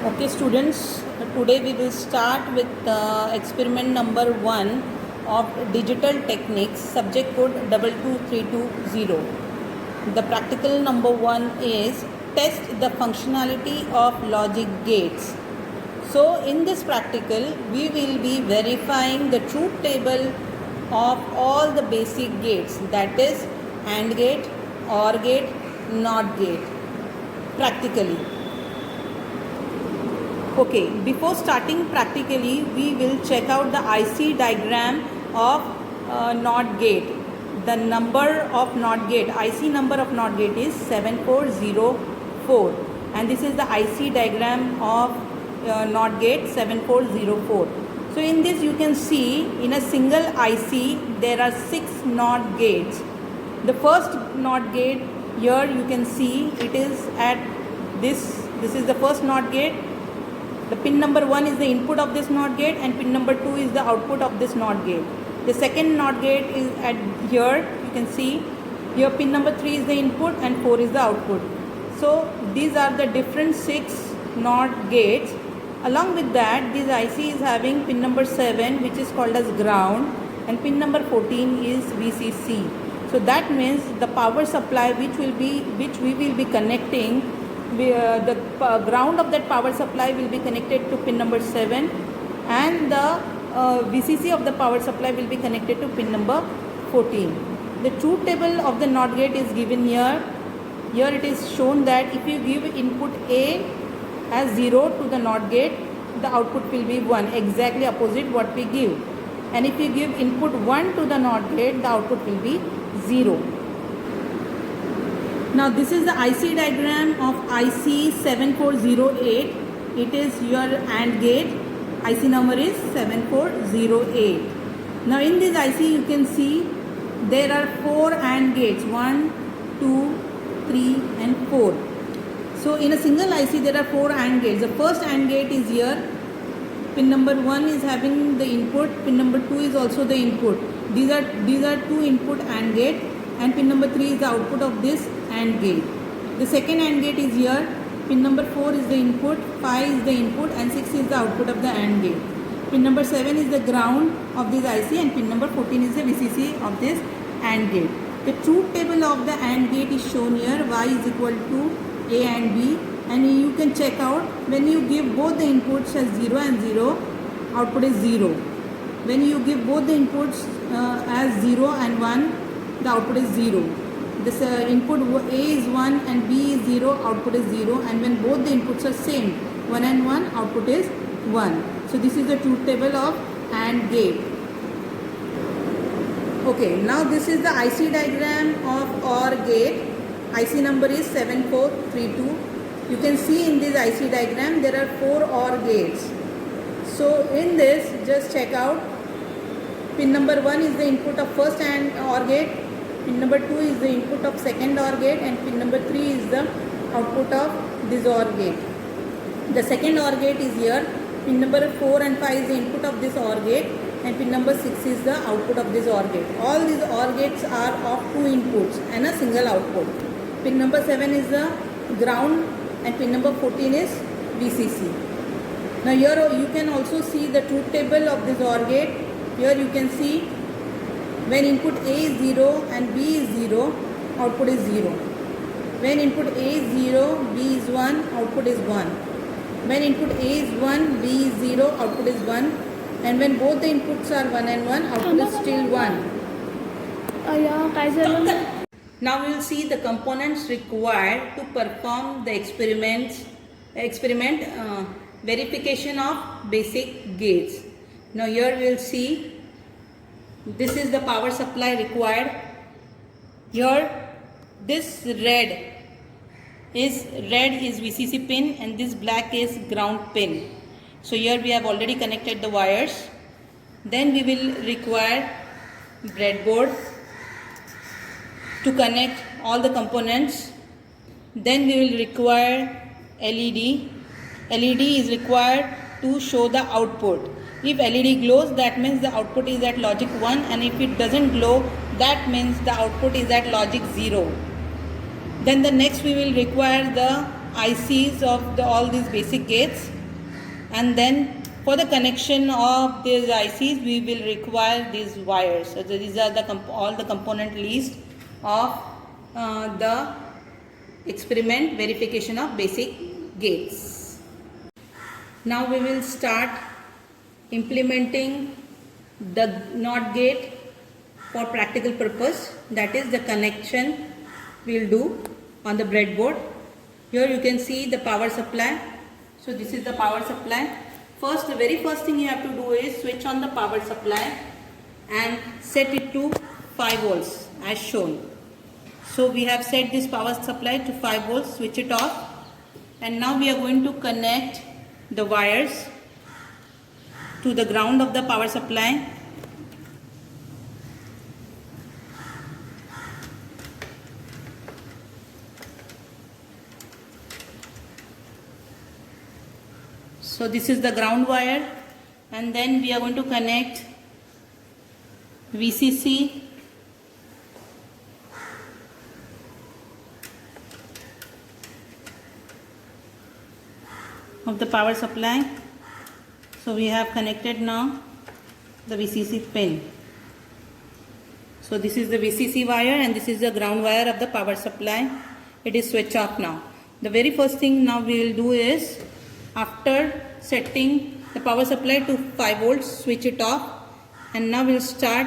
Okay students, today we will start with experiment number 1 of digital techniques, subject code 22320. The practical number 1 is test the functionality of logic gates. So in this practical we will be verifying the truth table of all the basic gates, that is AND gate, OR gate, NOT gate, practically. Okay, before starting practically, we will check out the IC diagram of NOT gate. The number of NOT gate, IC number of NOT gate is 7404, and this is the IC diagram of NOT gate 7404. So in this you can see in a single IC there are 6 NOT gates. The first NOT gate, here you can see it is at this is the first NOT gate. The pin number 1 is the input of this NOT gate and pin number 2 is the output of this NOT gate. The second NOT gate is at here, you can see here pin number 3 is the input and 4 is the output. So these are the different 6 NOT gates. Along with that, this IC is having pin number 7 which is called as ground and pin number 14 is VCC. So that means the power supply which we will be connecting, the ground of that power supply will be connected to pin number 7 and the VCC of the power supply will be connected to pin number 14. The truth table of the NOT gate is given here. Here it is shown that if you give input A as 0 to the NOT gate, the output will be 1, exactly opposite what we give. And if you give input 1 to the NOT gate, the output will be 0. Now this is the IC diagram of IC 7408. It is your AND gate. IC number is 7408. Now in this IC you can see there are 4 AND gates, 1, 2, 3 and 4. So in a single IC there are 4 AND gates. The first AND gate is here. Pin number 1 is having the input, pin number 2 is also the input. These are 2 input AND gate and pin number 3 is the output of this AND gate. The second AND gate is here. Pin number 4 is the input, 5 is the input and 6 is the output of the AND gate. Pin number 7 is the ground of this IC and pin number 14 is the VCC of this AND gate. The truth table of the AND gate is shown here. Y is equal to A and B, and you can check out when you give both the inputs as 0 and 0, output is 0. When you give both the inputs as 0 and 1, the output is 0. This input A is 1 and B is 0, output is 0, and when both the inputs are same, 1 and 1, output is 1. So this is the truth table of AND gate. Okay, now this is the IC diagram of OR gate. IC number is 7432. You can see in this IC diagram there are 4 OR gates. So in this, just check out, pin number 1 is the input of first AND OR gate, pin number 2 is the input of second OR gate and pin number 3 is the output of this OR gate. The second OR gate is here, pin number 4 and 5 is the input of this OR gate and pin number 6 is the output of this OR gate. All these OR gates are of 2 inputs and a single output. Pin number 7 is the ground and pin number 14 is VCC. Now here you can also see the truth table of this OR gate. Here you can see when input A is 0 and B is 0, output is 0. When input A is 0, B is 1, output is 1. When input A is 1, B is 0, output is 1. And when both the inputs are 1 and 1, output is still 1. Now we will see the components required to perform the experiment verification of basic gates. Now here we will see this is the power supply required. Here this red is VCC pin and this black is ground pin. So here we have already connected the wires. Then we will require breadboard to connect all the components. Then we will require LED. LED is required to show the output. If LED glows, that means the output is at logic 1, and if it doesn't glow, that means the output is at logic 0. Then the next we will require the ICs of all these basic gates. And then for the connection of these ICs, we will require these wires. So these are all the component list of the experiment verification of basic gates. Now we will start implementing the NOT gate for practical purpose, that is the connection we will do on the breadboard. Here you can see the power supply. So this is the power supply. First, the very first thing you have to do is switch on the power supply and set it to 5 volts as shown. So we have set this power supply to 5 volts, switch it off, and now we are going to connect the wires to the ground of the power supply. So this is the ground wire, and then we are going to connect VCC of the power supply. So we have connected now the VCC pin. So this is the VCC wire and this is the ground wire of the power supply. It is switch off now. The very first thing now we will do is, after setting the power supply to 5 volts, switch it off, and now we will start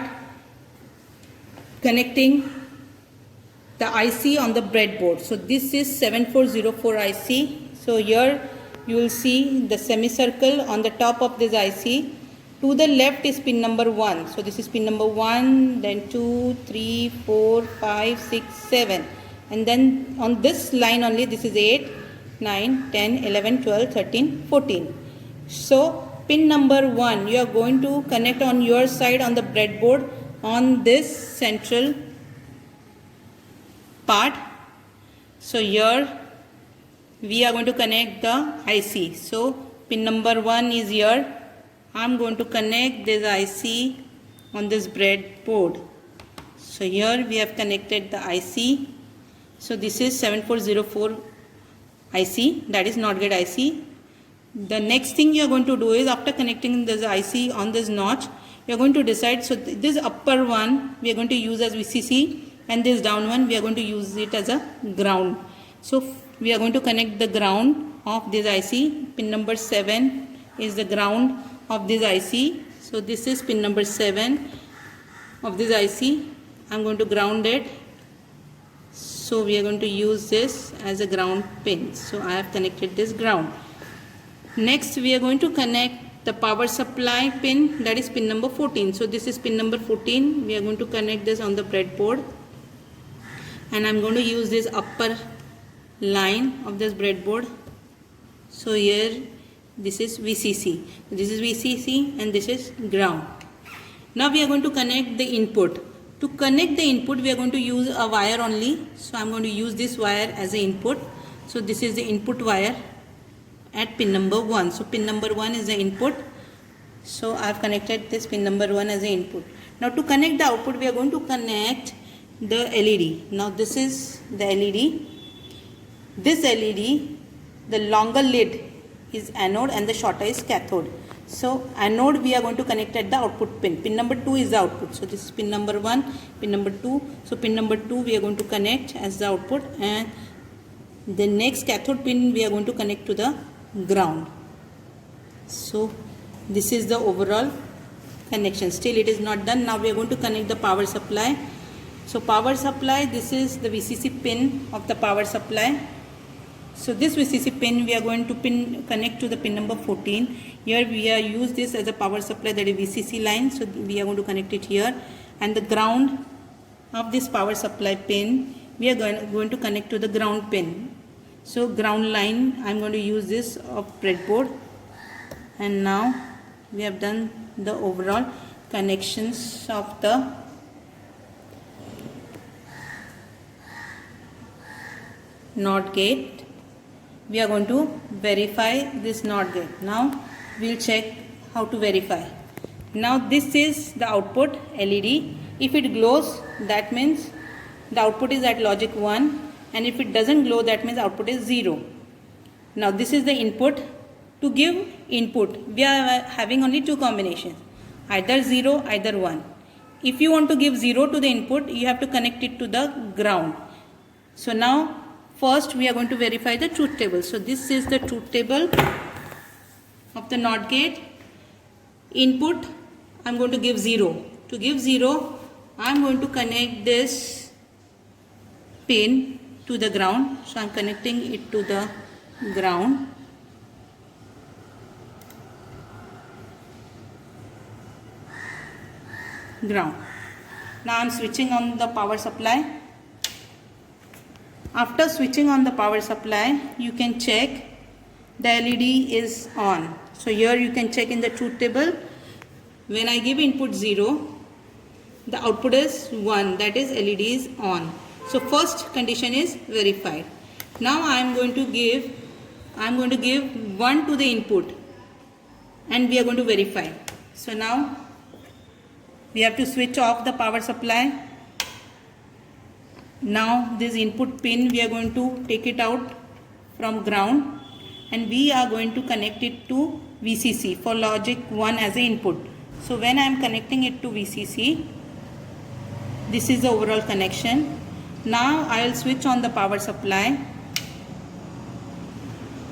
connecting the IC on the breadboard. So this is 7404 IC. So here you will see the semicircle on the top of this IC. To the left is pin number 1. So this is pin number 1, then 2, 3, 4, 5, 6, 7. And then on this line only, this is 8, 9, 10, 11, 12, 13, 14. So pin number 1 you are going to connect on your side on the breadboard on this central part. So here we are going to connect the IC. So pin number 1 is here. I am going to connect this IC on this breadboard. So here we have connected the IC. So this is 7404 IC, that is NOT gate IC. The next thing you are going to do is, after connecting this IC on this notch, you are going to decide, so this upper one we are going to use as VCC and this down one we are going to use it as a ground. So we are going to connect the ground of this IC. Pin number 7 is the ground of this IC. So this is pin number 7 of this IC. I am going to ground it. So we are going to use this as a ground pin. So I have connected this ground. Next we are going to connect the power supply pin, that is pin number 14. So this is pin number 14. We are going to connect this on the breadboard. And I am going to use this upper line of this breadboard. So here this is VCC. This is VCC and this is ground. Now we are going to connect the input. To connect the input we are going to use a wire only. So I am going to use this wire as an input. So this is the input wire at pin number 1. So pin number 1 is the input. So I have connected this pin number 1 as an input. Now to connect the output we are going to connect the LED. Now this is the LED. This LED, the longer lid is anode and the shorter is cathode. So anode we are going to connect at the output pin. Pin number 2 is the output. So this is pin number 1, pin number 2. So pin number 2 we are going to connect as the output, and the next cathode pin we are going to connect to the ground. So this is the overall connection. Still it is not done. Now we are going to connect the power supply. So power supply, this is the VCC pin of the power supply. So this VCC pin we are going to connect to the pin number 14. Here we are use this as a power supply, that is VCC line. So we are going to connect it here, and the ground of this power supply pin we are going to connect to the ground pin. So ground line I am going to use this of breadboard, and now we have done the overall connections of the NOT gate. We are going to verify this NOT gate. Now we will check how to verify. Now this is the output LED. If it glows, that means the output is at logic 1, and if it doesn't glow, that means output is 0. Now this is the input. To give input, we are having only two combinations, either 0, either 1. If you want to give 0 to the input, you have to connect it to the ground. So now first we are going to verify the truth table. So this is the truth table of the NOT gate. Input, I am going to give 0. To give 0, I am going to connect this pin to the ground. So I am connecting it to the ground. Now I am switching on the power supply. After switching on the power supply, you can check the LED is on. So here you can check in the truth table. When I give input 0, the output is 1, that is LED is on. So first condition is verified. Now I am going to give 1 to the input and we are going to verify. So now we have to switch off the power supply. Now this input pin, we are going to take it out from ground and we are going to connect it to VCC for logic 1 as an input. So when I am connecting it to VCC, this is the overall connection. Now I will switch on the power supply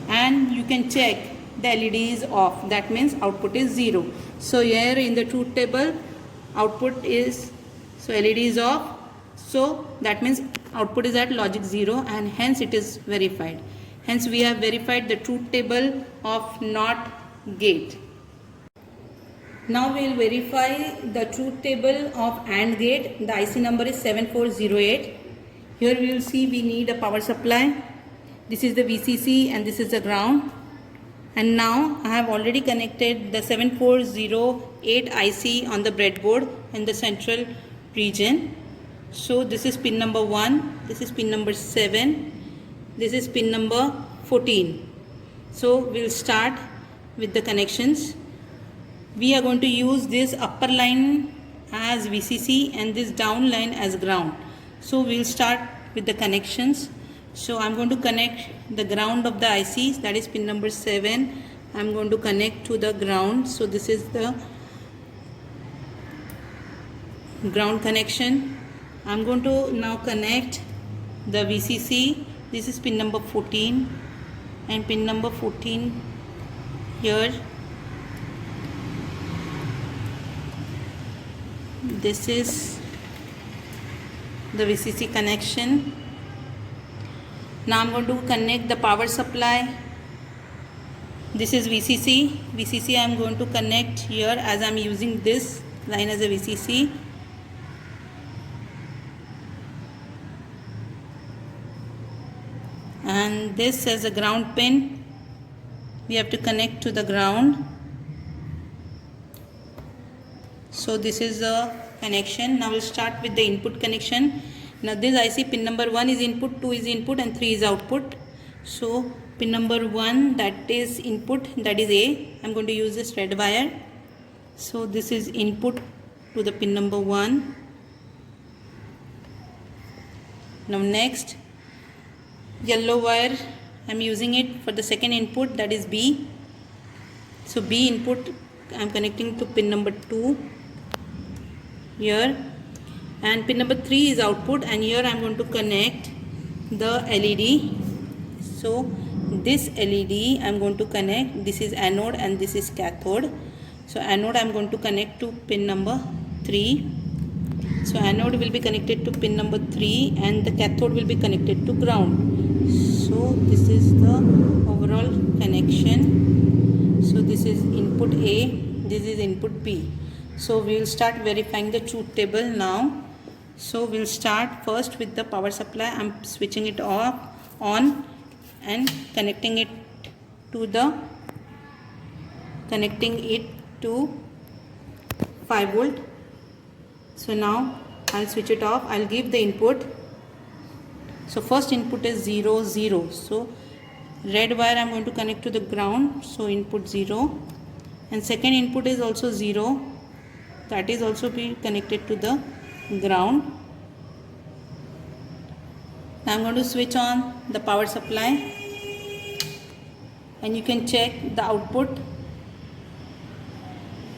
and you can check the LED is off. That means output is 0. So here in the truth table, output is, so LED is off. So that means output is at logic 0 and hence it is verified. Hence we have verified the truth table of NOT gate. Now we will verify the truth table of AND gate. The IC number is 7408. Here we will see we need a power supply. This is the VCC and this is the ground. And now I have already connected the 7408 IC on the breadboard in the central region. So this is pin number 1, this is pin number 7, this is pin number 14. So we will start with the connections. We are going to use this upper line as VCC and this down line as ground. So we will start with the connections. So I am going to connect the ground of the ICs, that is pin number 7. I am going to connect to the ground. So this is the ground connection. I am going to now connect the VCC. This is pin number 14 and pin number 14 here. This is the VCC connection. Now I am going to connect the power supply. This is VCC. VCC I am going to connect here as I am using this line as a VCC. And this as a ground pin. We have to connect to the ground. So this is the connection. Now we'll start with the input connection. Now this IC pin number 1 is input, 2 is input and 3 is output. So pin number 1, that is input, that is A. I'm going to use this red wire. So this is input to the pin number 1. Now next, yellow wire, I'm using it for the second input, that is B. So B input I'm connecting to pin number 2 here, and pin number 3 is output, and here I'm going to connect the LED. So this LED I'm going to connect, this is anode and this is cathode. So anode I'm going to connect to pin number 3. So anode will be connected to pin number 3 and the cathode will be connected to ground. So this is the overall connection. So this is input A, this is input B. So we will start verifying the truth table now. So we'll start first with the power supply. I'm switching it off, on, and connecting it to 5 volt. So now I'll switch it off. I'll give the input. So first input is 0, 0. So red wire I'm going to connect to the ground. So input 0, and second input is also 0. That is also be connected to the ground. Now I'm going to switch on the power supply. and you can check the output.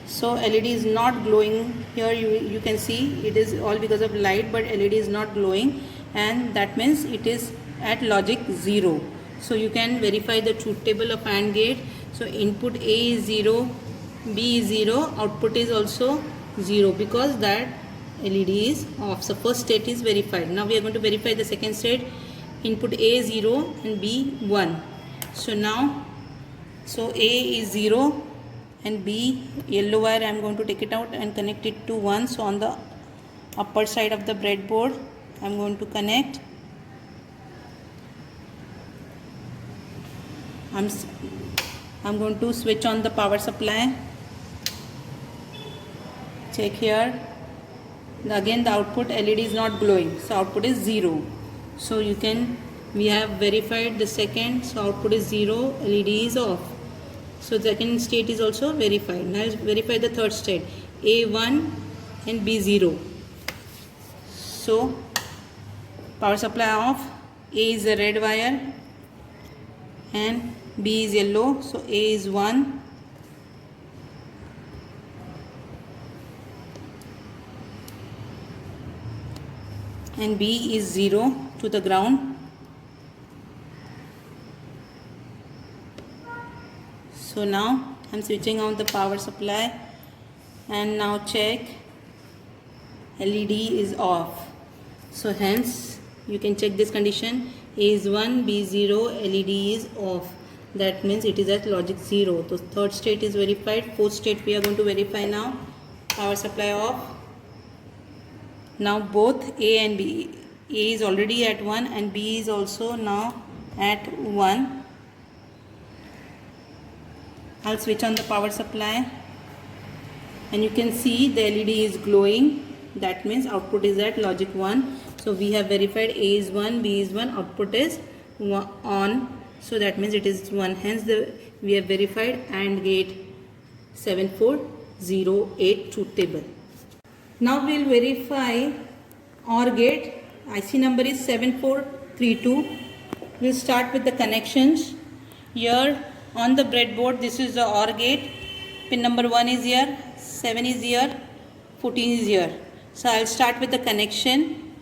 So LED is not glowing here. You can see it is all because of light, but LED is not glowing, and that means it is at logic 0. So you can verify the truth table of AND gate. So input A is 0, B is 0, output is also 0 because that LED is off. So first state is verified. Now we are going to verify the second state. Input A 0 and B 1. So now, so A is 0 and B, yellow wire, I am going to take it out and connect it to 1. So on the upper side of the breadboard I am going to connect. I'm going to switch on the power supply. Check here. Again the output LED is not glowing, so output is 0. So we have verified the second, so output is 0, LED is off. So the second state is also verified. Now let's verify the third state, A1 and B0. So power supply off, A is a red wire and B is yellow, so A is 1 and B is 0 to the ground. So now I am switching on the power supply and now check, LED is off. So hence you can check this condition, A is 1, B is 0, LED is off. That means it is at logic 0. So third state is verified. Fourth state we are going to verify now. Power supply off. Now both A and B, A is already at 1 and B is also now at 1. I'll switch on the power supply and you can see the LED is glowing. That means output is at logic 1. So we have verified A is 1, B is 1, output is on. So that means it is 1. Hence we have verified AND gate 7408 truth table. Now we will verify OR gate. IC number is 7432. We will start with the connections. Here on the breadboard, this is the OR gate. Pin number 1 is here, 7 is here, 14 is here. So I will start with the connection.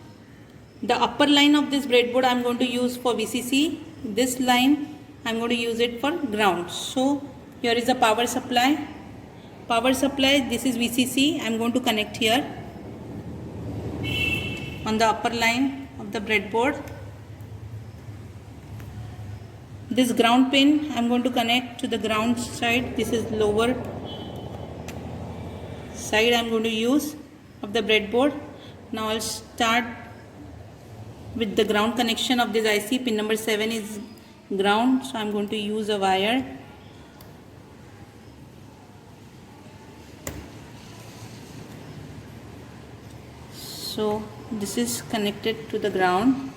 The upper line of this breadboard I am going to use for VCC. This line I am going to use it for ground. So here is the power supply. Power supply, this is VCC. I am going to connect here on the upper line of the breadboard. This ground pin I am going to connect to the ground side. This is lower side I am going to use of the breadboard. Now I will start with the ground connection of this IC. Pin number 7 is ground, so I am going to use a wire. So this is connected to the ground.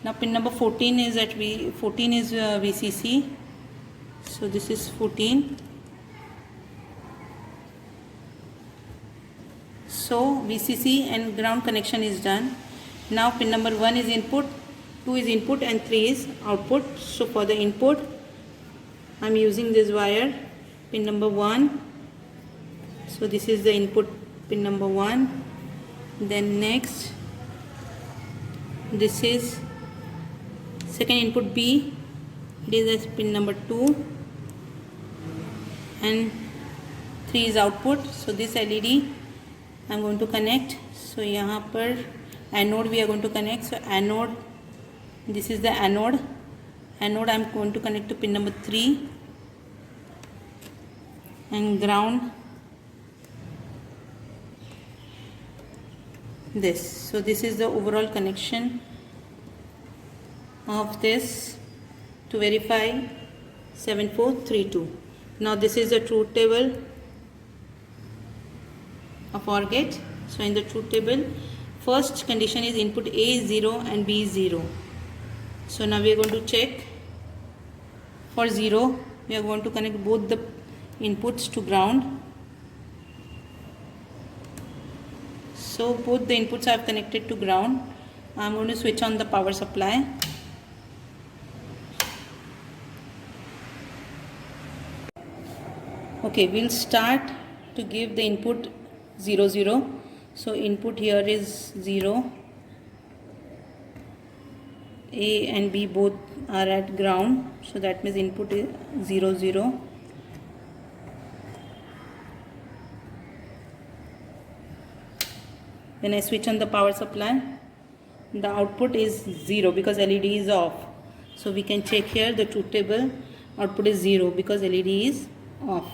Now pin number 14 is at VCC. So this is 14. So VCC and ground connection is done. Now pin number 1 is input, 2 is input and 3 is output. So for the input I am using this wire, pin number 1. So this is the input, pin number 1. Then next, this is second input B, it is as pin number 2 and 3 is output. So this LED I am going to connect. So यहाँ पर anode we are going to connect. So anode, this is the anode. Anode I am going to connect to pin number 3 and ground this. So this is the overall connection of this to verify 7432. Now this is the truth table of OR gate. So in the truth table, first condition is input A is 0 and B is 0. So now we are going to check for 0. We are going to connect both the inputs to ground. So both the inputs are connected to ground. I am going to switch on the power supply. Okay, we'll start to give the input 0 0. So input here is 0. A and B both are at ground, so that means input is 0 0. When I switch on the power supply, the output is 0 because LED is off. So we can check here the truth table, output is 0 because LED is off.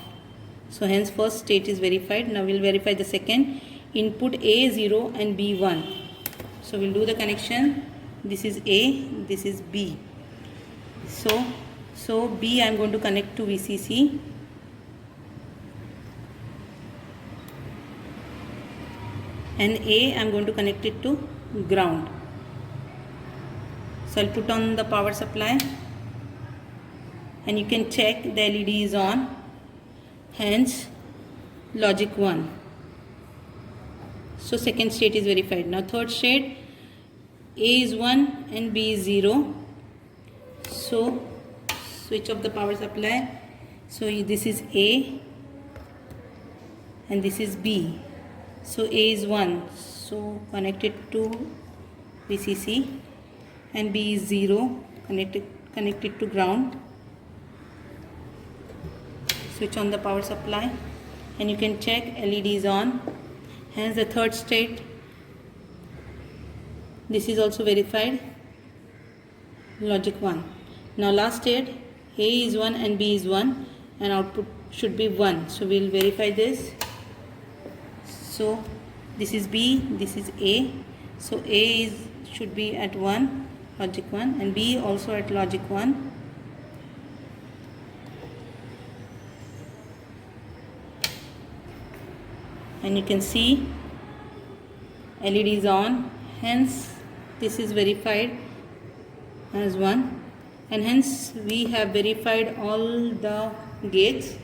So hence first state is verified. Now we'll verify the second. Input A 0 and B 1. So we'll do the connection. This is A, this is B. So B I am going to connect to VCC. And A I am going to connect it to ground. So I'll put on the power supply. And you can check the LED is on. Hence logic 1. So second state is verified. Now third state, A is 1 and B is 0. So switch off the power supply. So this is A and this is B. So A is 1. So connect it to VCC, and B is 0. Connect it to ground. Switch on the power supply and you can check LED is on. Hence the third state, this is also verified, logic 1. Now last state, A is 1 and B is 1 and output should be 1. So we will verify this. So this is B, this is A. So A should be at 1, logic 1, and B also at logic 1. And you can see LED is on, hence this is verified as 1, and hence we have verified all the gates.